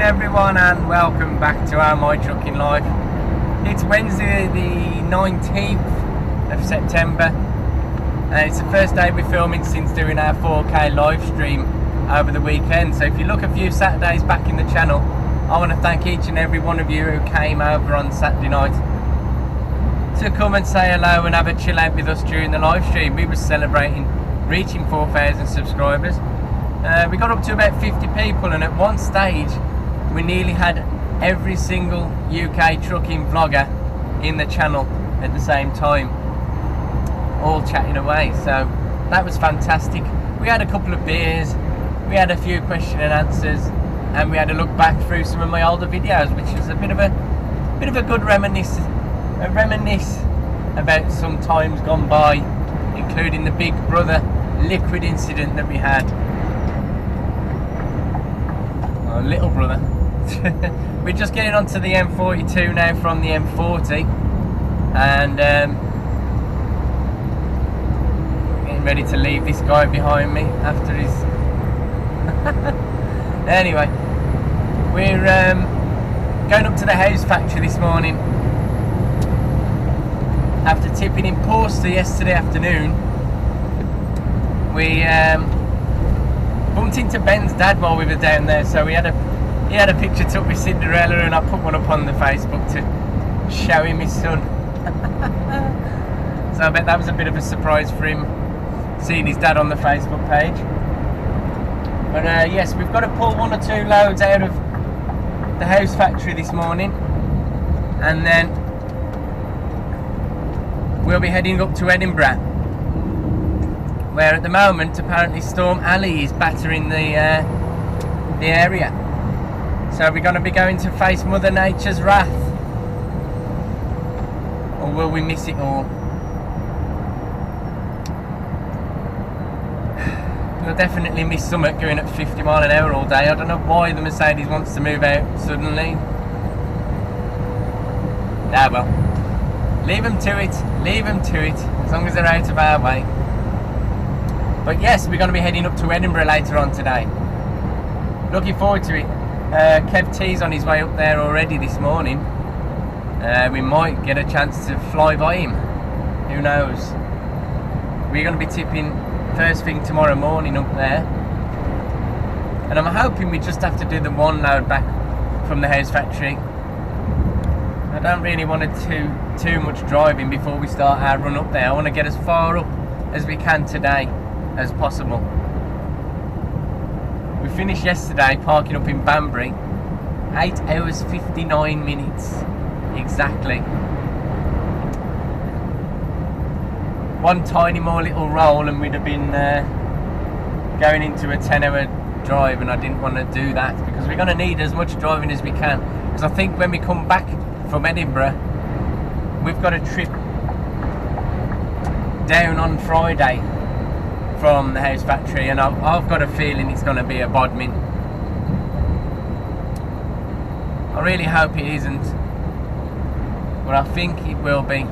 everyone, and welcome back to our My Trucking Life. It's Wednesday the 19th of September and it's the first day we're filming since doing our 4K live stream over the weekend. So if you look a few Saturdays back in the channel, I want to thank each and every one of you who came over on Saturday night to come and say hello and have a chill out with us during the live stream. We were celebrating reaching 4,000 subscribers. We got up to about 50 people, and at one stage we nearly had every single UK trucking vlogger in the channel at the same time, all chatting away. So that was fantastic. We had a couple of beers, we had a few question and answers, and we had a look back through some of my older videos, which was a bit of a good reminisce about some times gone by, including the Big Brother liquid incident that we had. Oh, little brother. We're just getting onto the M42 now from the M40, and getting ready to leave this guy behind me after his anyway, we're going up to the house factory this morning after tipping in Portsea yesterday afternoon. We bumped into Ben's dad while we were down there, so he had a picture took with Cinderella, and I put one up on the Facebook to show him his son. So I bet that was a bit of a surprise for him, seeing his dad on the Facebook page. But yes, we've got to pull one or two loads out of the house factory this morning, and then we'll be heading up to Edinburgh, where at the moment apparently Storm Ali is battering the area. So we're going to be going to face Mother Nature's wrath, or will we miss it all? We'll definitely miss Summit going at 50 mile an hour all day. I don't know why the Mercedes wants to move out suddenly. Ah well, leave them to it, as long as they're out of our way. But yes, we're going to be heading up to Edinburgh later on today. Looking forward to it. Kev T's on his way up there already this morning. We might get a chance to fly by him. Who knows? We're going to be tipping first thing tomorrow morning up there. And I'm hoping we just have to do the one load back from the house factory. I don't really want to do too much driving before we start our run up there. I want to get as far up as we can today as possible. We finished yesterday parking up in Banbury, 8 hours 59 minutes exactly. One tiny more little roll and we'd have been going into a 10-hour drive, and I didn't want to do that because we're going to need as much driving as we can, because I think when we come back from Edinburgh we've got a trip down on Friday from the house factory, and I've got a feeling it's going to be a bodmin. I really hope it isn't, but I think it will be.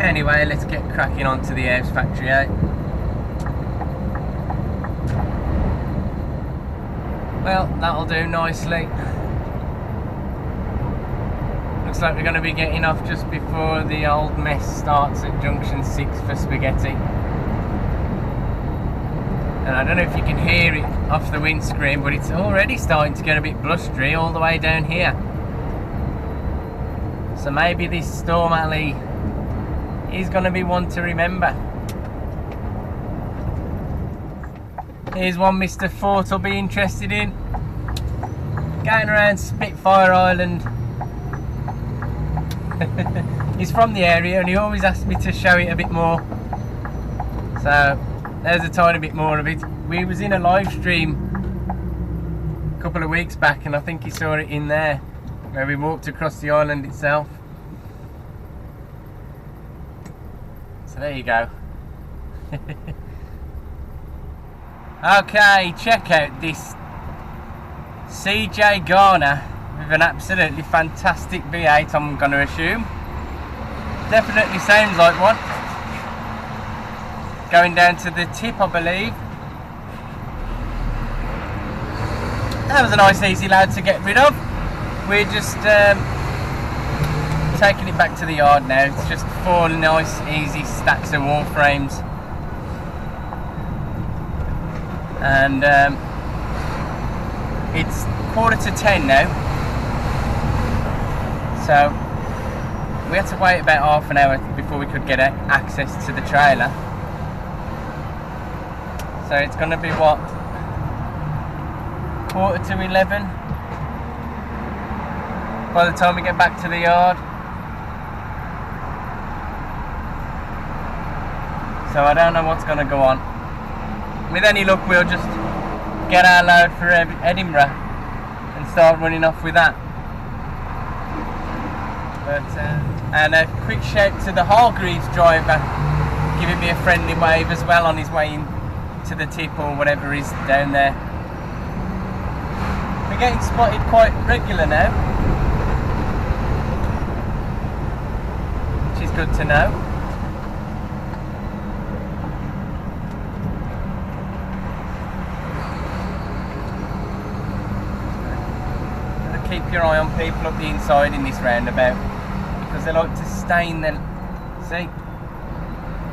Anyway, let's get cracking on to the house factory, eh? Well, that'll do nicely. Looks like we're going to be getting off just before the old mess starts at junction 6 for spaghetti. And I don't know if you can hear it off the windscreen, but it's already starting to get a bit blustery all the way down here. So maybe this Storm Ali is going to be one to remember. Here's one Mr. Fort will be interested in. Going around Spitfire Island. He's from the area and he always asks me to show it a bit more. So there's a tiny bit more of it. We was in a live stream a couple of weeks back, and I think he saw it in there where we walked across the island itself. So there you go. Okay, check out this CJ Garner with an absolutely fantastic V8, I'm going to assume. Definitely sounds like one. Going down to the tip, I believe. that was a nice easy load to get rid of. We're just taking it back to the yard now. It's just 4 nice easy stacks of wall frames, and it's 9:45 now, so we had to wait about half an hour before we could get access to the trailer. So it's going to be what, 11:15 by the time we get back to the yard. So I don't know what's going to go on. With any luck, we'll just get our load for Edinburgh and start running off with that. But and a quick shout to the Hargreaves driver, giving me a friendly wave as well on his way in to the tip or whatever is down there. We're getting spotted quite regular now, which is good to know. Keep your eye on people up the inside in this roundabout, because they like to stain their, see,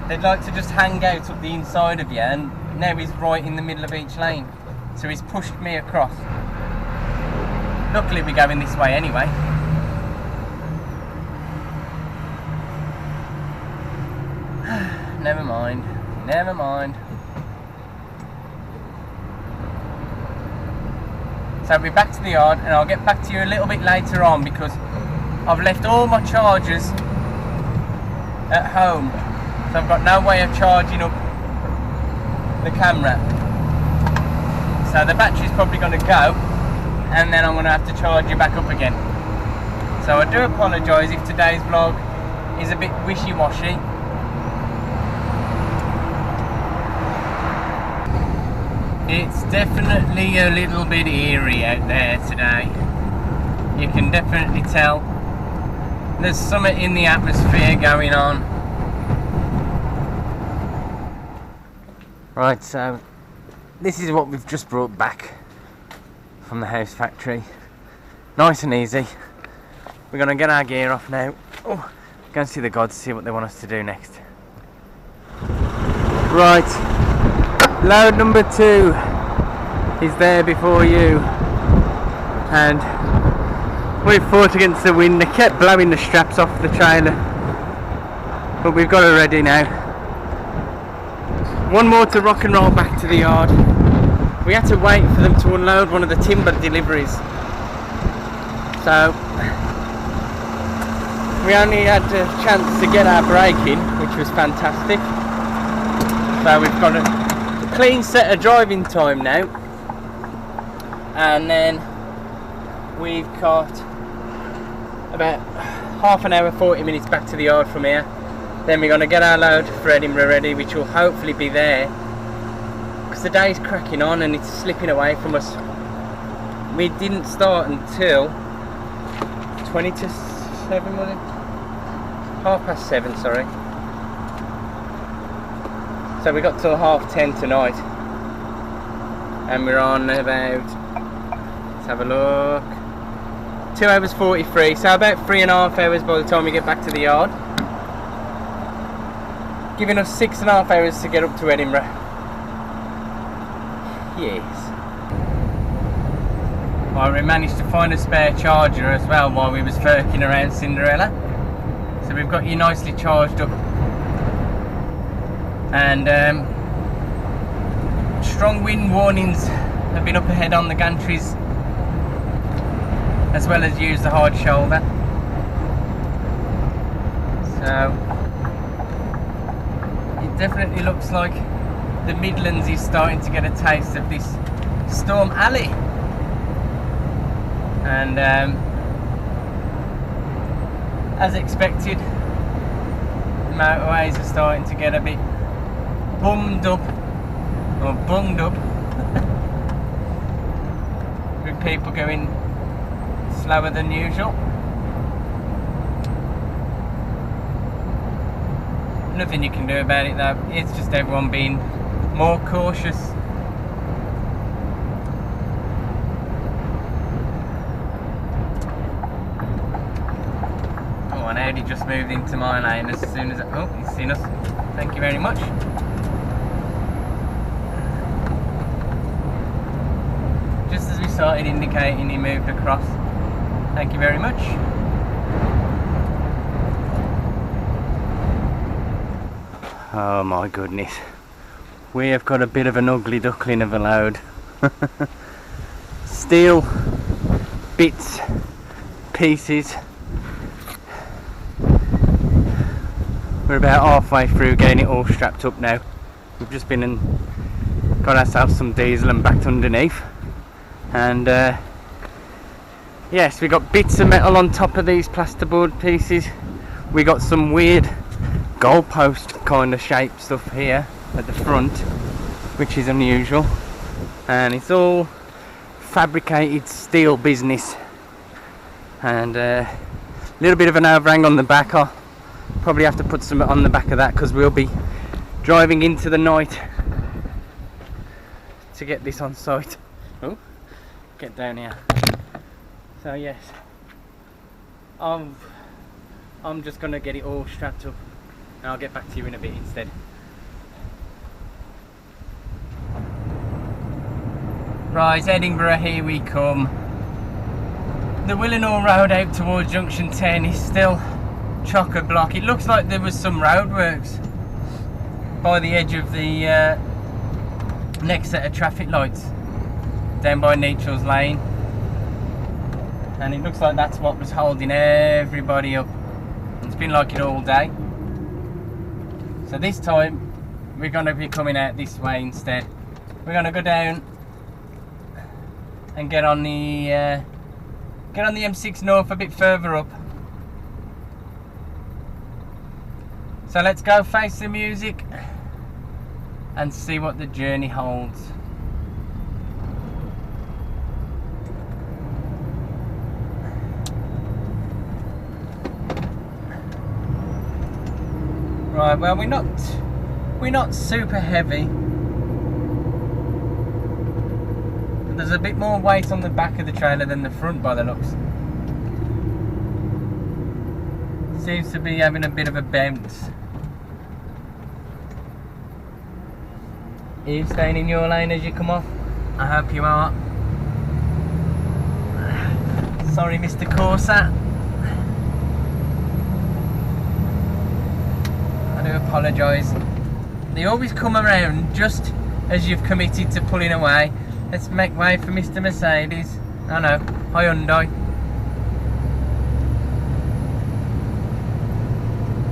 they'd like to just hang out up the inside of you, and now he's right in the middle of each lane, so he's pushed me across. Luckily we're going this way anyway. Never mind, never mind. So we're back to the yard, and I'll get back to you a little bit later on, because I've left all my chargers at home, so I've got no way of charging up the camera. So the battery's probably going to go, and then I'm going to have to charge it back up again. So I do apologise if today's vlog is a bit wishy-washy. It's definitely a little bit eerie out there today. You can definitely tell there's something in the atmosphere going on. Right, so this is what we've just brought back from the house factory. Nice and easy. We're going to get our gear off now. Oh, go and see the gods, see what they want us to do next. Right. Load number 2 is there before you, and we fought against the wind. They kept blowing the straps off the trailer, but we've got it ready now. One more to rock and roll back to the yard. We had to wait for them to unload one of the timber deliveries, so we only had a chance to get our break in, which was fantastic. So we've got a clean set of driving time now, and then we've got about half an hour, 40 minutes back to the yard from here. Then we're going to get our load for Edinburgh ready, which will hopefully be there, because the day's cracking on and it's slipping away from us. We didn't start until 20 to 7, was it? 7:30, sorry. So we got till 10:30 tonight, and we're on about, let's have a look, 2 hours 43, so about 3.5 hours by the time we get back to the yard, giving us 6.5 hours to get up to Edinburgh. Yes. Well, we managed to find a spare charger as well while we was firking around Cinderella, so we've got you nicely charged up. And strong wind warnings have been up ahead on the gantries, as well as use the hard shoulder. So it definitely looks like the Midlands is starting to get a taste of this Storm Alley. And as expected, the motorways are starting to get a bit bummed up, or bunged up, with people going slower than usual. Nothing you can do about it though, it's just everyone being more cautious. one out. He just moved into my lane as soon as... Oh, he's seen us. Thank you very much. Just as we started indicating, he moved across. Thank you very much. Oh my goodness. We have got a bit of an ugly duckling of a load. Steel, bits, pieces. We're about halfway through getting it all strapped up now. We've just been and got ourselves some diesel and backed underneath. And yes, we got bits of metal on top of these plasterboard pieces. We got some weird goalpost kind of shaped stuff here at the front, which is unusual, and it's all fabricated steel business. And a little bit of an overhang on the back. I'll probably have to put some on the back of that because we'll be driving into the night to get this on site. Oh, get down here. So yes, I'm just gonna get it all strapped up and I'll get back to you in a bit instead. Right, Edinburgh, here we come. The Willenhall Road out towards Junction 10 is still chock-a-block. It looks like there was some roadworks by the edge of the next set of traffic lights down by Neutrals Lane, and it looks like that's what was holding everybody up. It's been like it all day. So this time we're going to be coming out this way instead. We're going to go down and get on the M6 North a bit further up. So let's go face the music and see what the journey holds. Right, well we're not super heavy. There's a bit more weight on the back of the trailer than the front by the looks. Seems to be having a bit of a bounce. Are you staying in your lane as you come off? I hope you are. Sorry, Mr. Corsa. I do apologise. They always come around just as you've committed to pulling away. Let's make way for Mr. Mercedes. Oh no, Hyundai.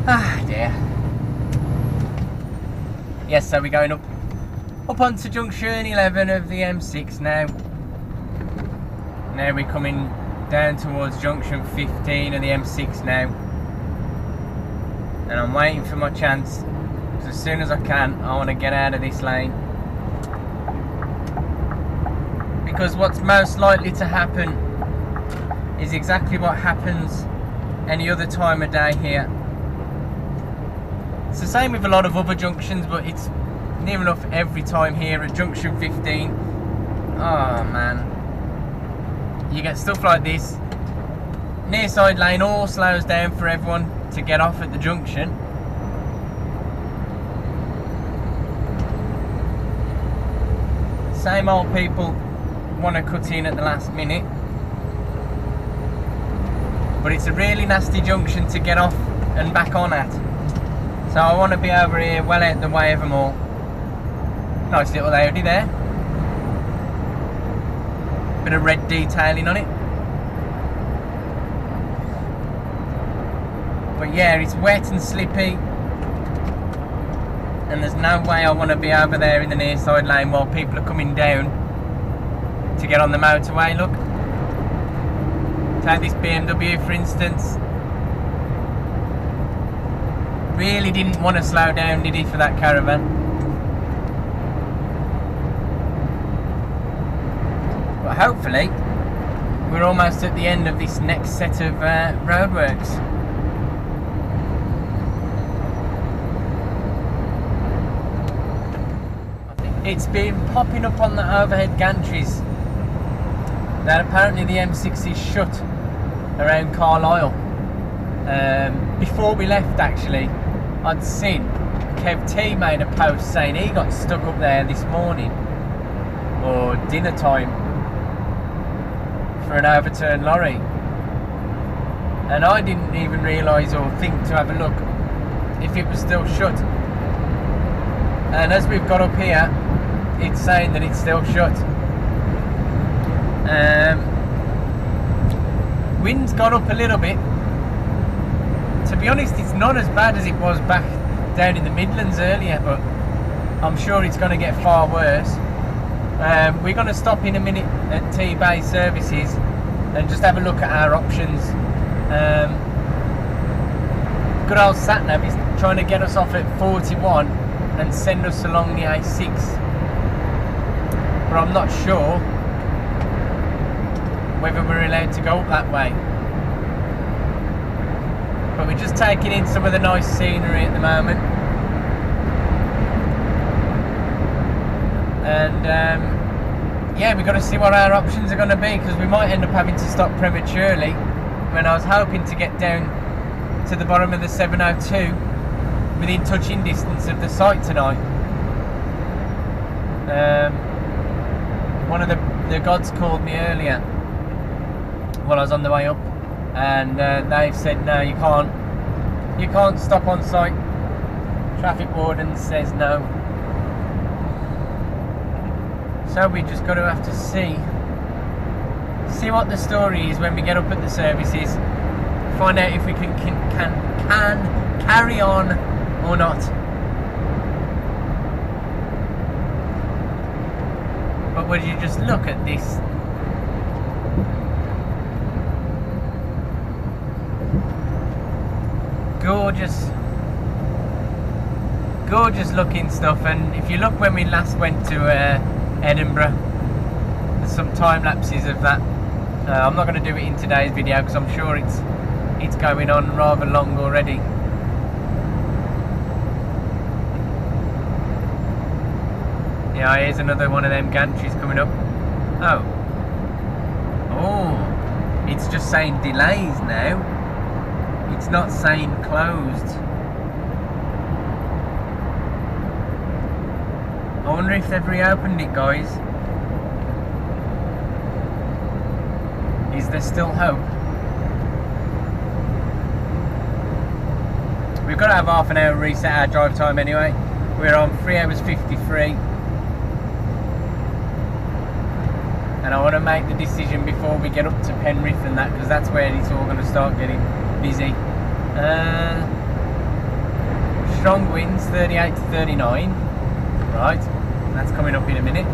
Ah dear. Yes, so we're going up onto junction 11 of the M6 now. Now we're coming down towards junction 15 of the M6 now. And I'm waiting for my chance, because as soon as I can, I want to get out of this lane. Because what's most likely to happen is exactly what happens any other time of day here. It's the same with a lot of other junctions, but it's near enough every time here at junction 15. Oh man, you get stuff like this. Near side lane all slows down for everyone to get off at the junction. Same old people want to cut in at the last minute, but it's a really nasty junction to get off and back on at. So I want to be over here well out the way of them all. Nice little Audi there. Bit of red detailing on it. But yeah, it's wet and slippy, and there's no way I want to be over there in the near side lane while people are coming down to get on the motorway. Look, take this BMW for instance. Really didn't want to slow down, did he, for that caravan? But hopefully we're almost at the end of this next set of roadworks. It's been popping up on the overhead gantries that apparently the M6 is shut around Carlisle. Before we left, actually, I'd seen Kev T made a post saying he got stuck up there this morning or dinner time for an overturned lorry, and I didn't even realise or think to have a look if it was still shut. And as we've got up here, it's saying that it's still shut. Wind's gone up a little bit. To be honest, it's not as bad as it was back down in the Midlands earlier, but I'm sure it's going to get far worse. We're going to stop in a minute at T-Bay Services and just have a look at our options. Good old Satnav is trying to get us off at 41 and send us along the A6, but I'm not sure whether we're allowed to go up that way. But we're just taking in some of the nice scenery at the moment, and yeah, we've got to see what our options are going to be, because we might end up having to stop prematurely, when I was hoping to get down to the bottom of the 702 within touching distance of the site tonight. One of the gods called me earlier while I was on the way up, and they've said no, you can't stop on site. Traffic warden says no. So we just got to have to see what the story is when we get up at the services, find out if we can carry on or not. But would you just look at this? Gorgeous looking stuff. And if you look when we last went to Edinburgh, there's some time lapses of that. I'm not going to do it in today's video because I'm sure it's going on rather long already. Yeah, here's another one of them gantries coming up. Oh, it's just saying delays now. It's not saying closed. I wonder if they've reopened it, guys. Is there still hope? We've got to have half an hour reset our drive time anyway. We're on 3 hours 53. And I want to make the decision before we get up to Penrith and that, because that's where it's all going to start getting busy. Strong winds, 38 to 39. Right, that's coming up in a minute.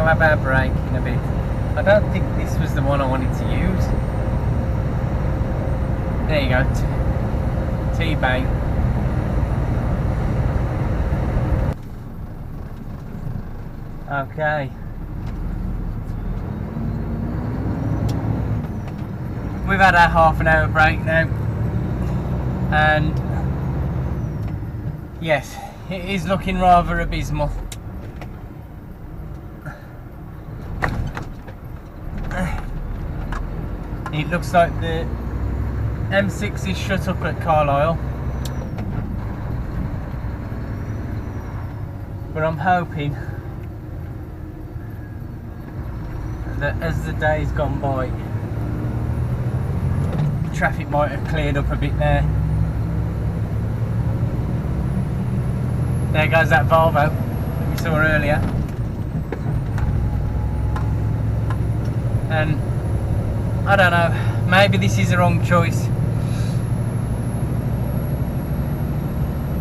Have our break in a bit. I don't think this was the one I wanted to use. There you go, T-Bay. Okay. We've had our half an hour break now, and yes, it is looking rather abysmal. It looks like the M6 is shut up at Carlisle, but I'm hoping that as the day's gone by, the traffic might have cleared up a bit there. There goes that Volvo that we saw earlier. And I don't know, maybe this is the wrong choice.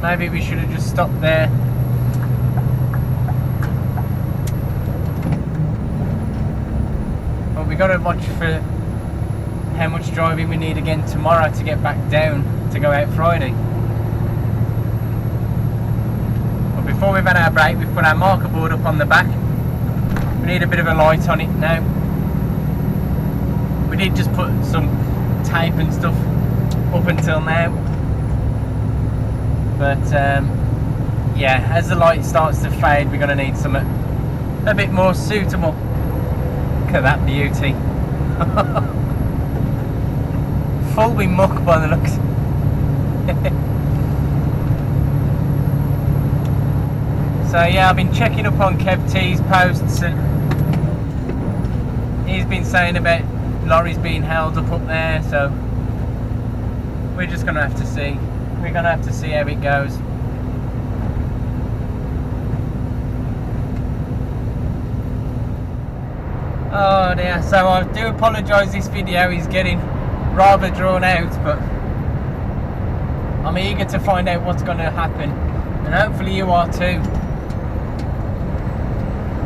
Maybe we should have just stopped there. But we got to watch for how much driving we need again tomorrow to get back down to go out Friday. But before we've had our break, we've put our marker board up on the back. We need a bit of a light on it now. We did just put some tape and stuff up until now, but yeah, as the light starts to fade, we're going to need something a bit more suitable. Look at that beauty. Full with muck by the looks. So yeah, I've been checking up on Kev T's posts, and he's been saying about lorries being held up there, so we're just going to have to see. We're going to have to see how it goes. Oh dear, so I do apologise, this video is getting rather drawn out, but I'm eager to find out what's going to happen, and hopefully you are too.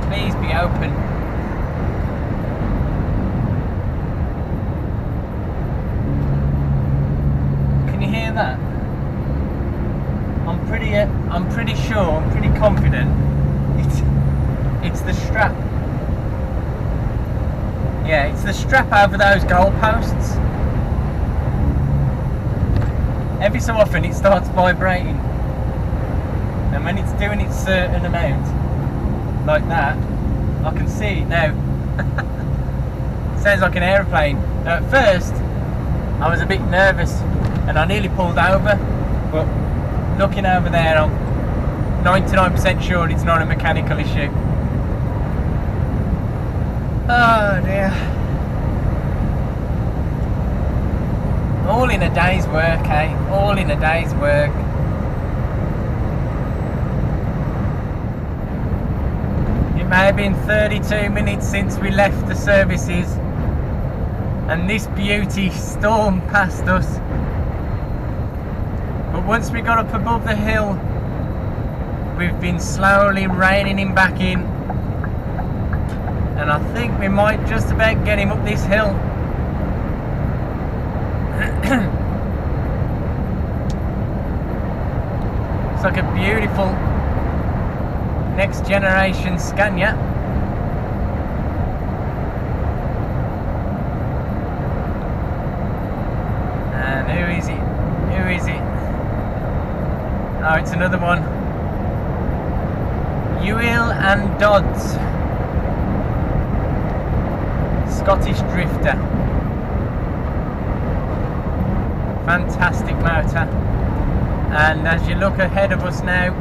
Please be open. Can you hear that? I'm pretty sure, I'm pretty confident it's the strap. Yeah, it's the strap over those goalposts. Every so often it starts vibrating, and when it's doing its certain amount, like that, I can see it now. Sounds like an aeroplane. Now, at first, I was a bit nervous, and I nearly pulled over, but looking over there, I'm 99% sure it's not a mechanical issue. Oh dear. All in a day's work, eh? All in a day's work. It may have been 32 minutes since we left the services, and this beauty stormed past us. But once we got up above the hill, we've been slowly reining him back in. And I think we might just about get him up this hill. It's like a beautiful next generation Scania. And who is it? Who is it? Oh, it's another one. Ewell and Dodds. Scottish Drifter. Fantastic motor. And as you look ahead of us now,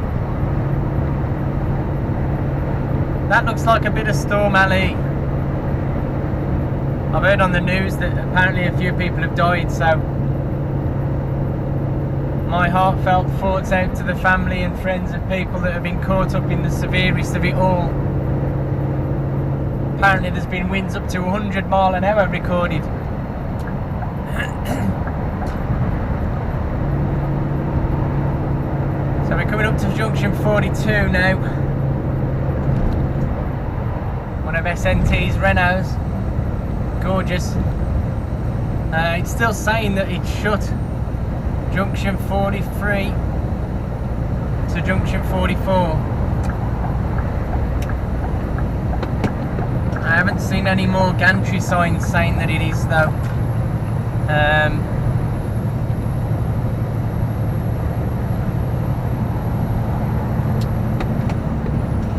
that looks like a bit of Storm Alley. I've heard on the news that apparently a few people have died, so my heartfelt thoughts out to the family and friends of people that have been caught up in the severest of it all. Apparently there's been winds up to 100 mile an hour recorded. So we're coming up to junction 42 now. One of SNT's Renaults. Gorgeous. It's still saying that it's shut. Junction 43 to junction 44. I haven't seen any more gantry signs saying that it is though.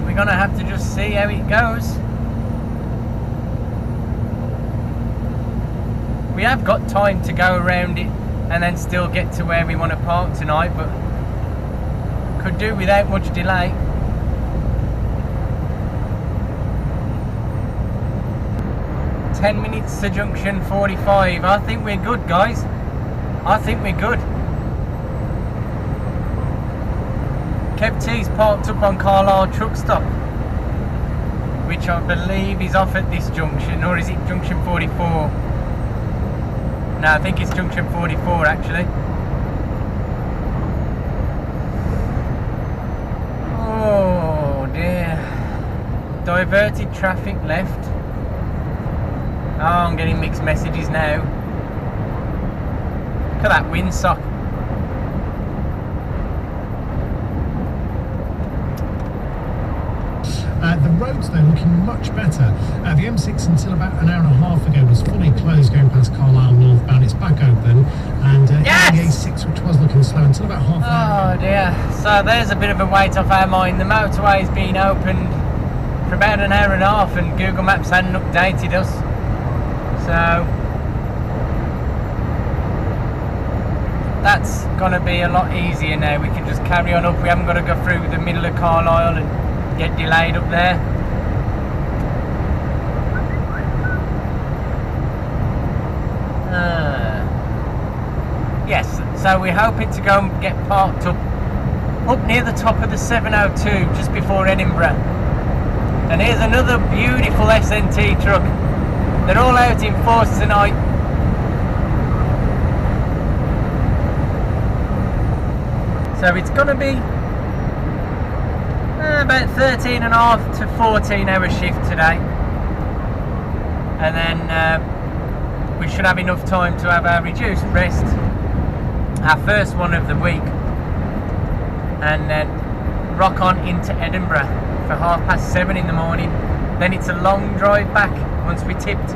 We're gonna have to just see how it goes. We have got time to go around it and then still get to where we want to park tonight, but could do without much delay. "10 minutes to junction 45. I think we're good, guys. I think we're good. Kev T's parked up on Carlisle truck stop, which I believe is off at this junction, or is it junction 44? No, I think it's junction 44 actually. Oh dear. Diverted traffic left. Oh, I'm getting mixed messages now. Look at that windsock. The roads though looking much better. The M6 until about an hour and a half ago was fully closed going past Carlisle northbound. It's back open, and yes! the A6, which was looking slow until about half an hour. Oh dear, so there's a bit of a weight off our mind. The motorway's been opened for about an hour and a half and Google Maps hadn't updated us, so that's gonna be a lot easier now. We can just carry on up. We haven't got to go through the middle of Carlisle and get delayed up there. Yes, so we're hoping to go and get parked up near the top of the 702 just before Edinburgh. And here's another beautiful SNT truck. They're all out in force tonight. So it's going to be about 13.5 to 14 hour shift today. And then we should have enough time to have our reduced rest, our first one of the week, and then rock on into Edinburgh for 7:30 in the morning. Then it's a long drive back once we tipped,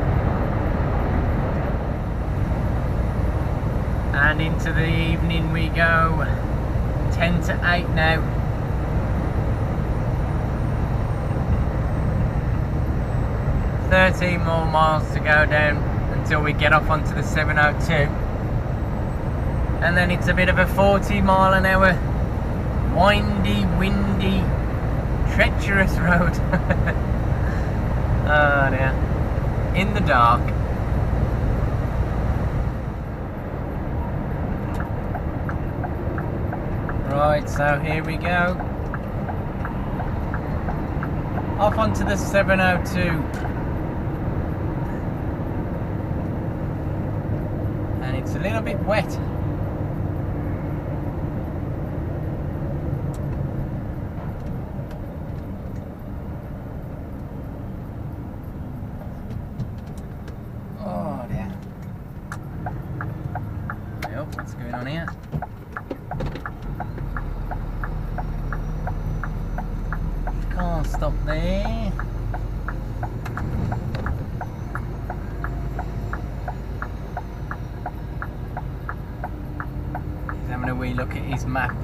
and into the evening we go. 10 to 8 now. $13 more miles to go down until we get off onto the 702, and then it's a bit of a 40-mile-an-hour windy, treacherous road. Oh dear, in the dark. Right, so here we go. Off onto the 702. And it's a little bit wet. Oh dear. Well, what's going on here? Can't stop there. He's having a wee look at his map.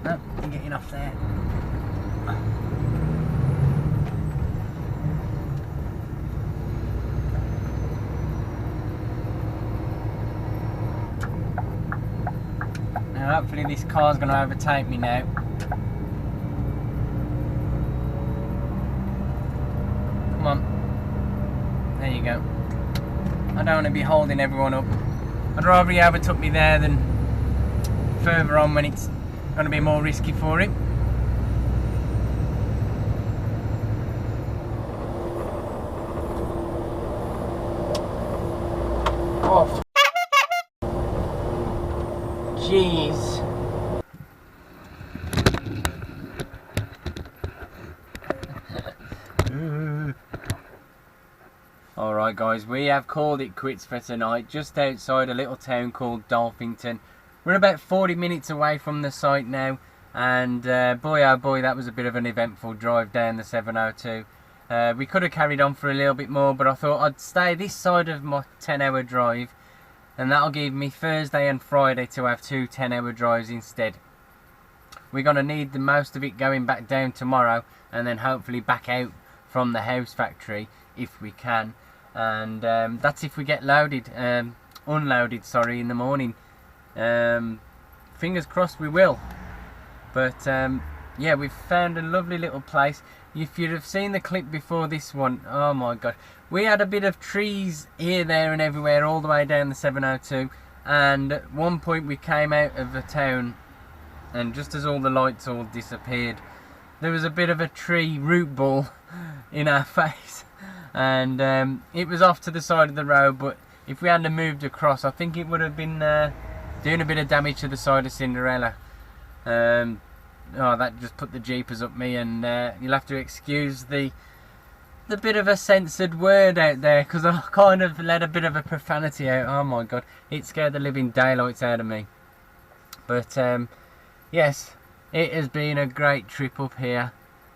No, you're getting off there. Now hopefully this car's going to overtake me now. Come on. There you go. I don't want to be holding everyone up. I'd rather he overtook me there than further on when it's going to be more risky for him. Oh, jeez. Alright guys, we have called it quits for tonight, just outside a little town called Dolphington. We're about 40 minutes away from the site now, and boy oh boy, that was a bit of an eventful drive down the 702. We could have carried on for a little bit more, but I thought I'd stay this side of my 10-hour drive, and that'll give me Thursday and Friday to have two 10-hour drives instead. We're going to need the most of it going back down tomorrow, and then hopefully back out from the house factory if we can. And that's if we get unloaded, sorry, in the morning. Fingers crossed we will. But yeah, we've found a lovely little place. If you'd have seen the clip before this one, oh my god, we had a bit of trees here, there and everywhere all the way down the 702, and at one point we came out of the town, and just as all the lights all disappeared, there was a bit of a tree root ball in our face, and it was off to the side of the road, but if we hadn't moved across, I think it would have been doing a bit of damage to the side of Cinderella. Oh, that just put the jeepers up me, and you'll have to excuse the bit of a censored word out there, because I kind of let a bit of a profanity out. Oh my god, it scared the living daylights out of me. But yes, it has been a great trip up here,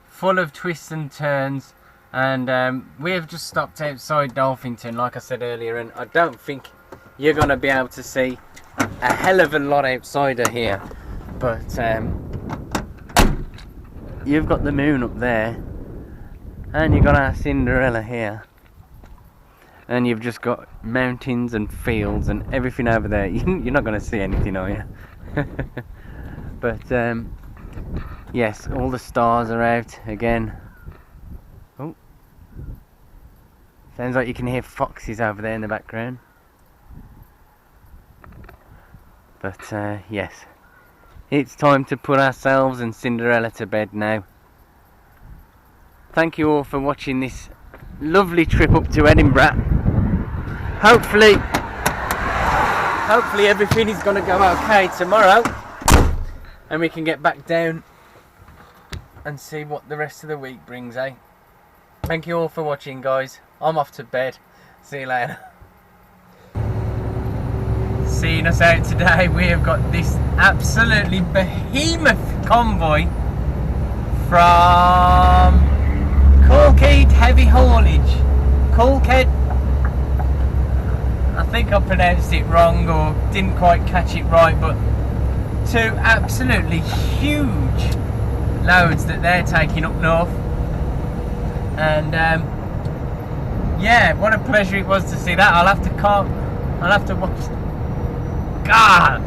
full of twists and turns, and we have just stopped outside Dolphinton, like I said earlier, and I don't think you're going to be able to see a hell of a lot outside of here, but you've got the moon up there, and you've got our Cinderella here, and you've just got mountains and fields and everything over there. You're not going to see anything, are you? But yes, all the stars are out again. Oh, sounds like you can hear foxes over there in the background. But yes, it's time to put ourselves and Cinderella to bed now. Thank you all for watching this lovely trip up to Edinburgh. Hopefully everything is going to go okay tomorrow, and we can get back down and see what the rest of the week brings, eh? Thank you all for watching, guys. I'm off to bed. See you later. Seeing us out today, we have got this absolutely behemoth convoy from Colkhead Heavy Haulage. Colkhead, I think I pronounced it wrong or didn't quite catch it right, but two absolutely huge loads that they're taking up north, and yeah, what a pleasure it was to see that. I'll have to watch. God,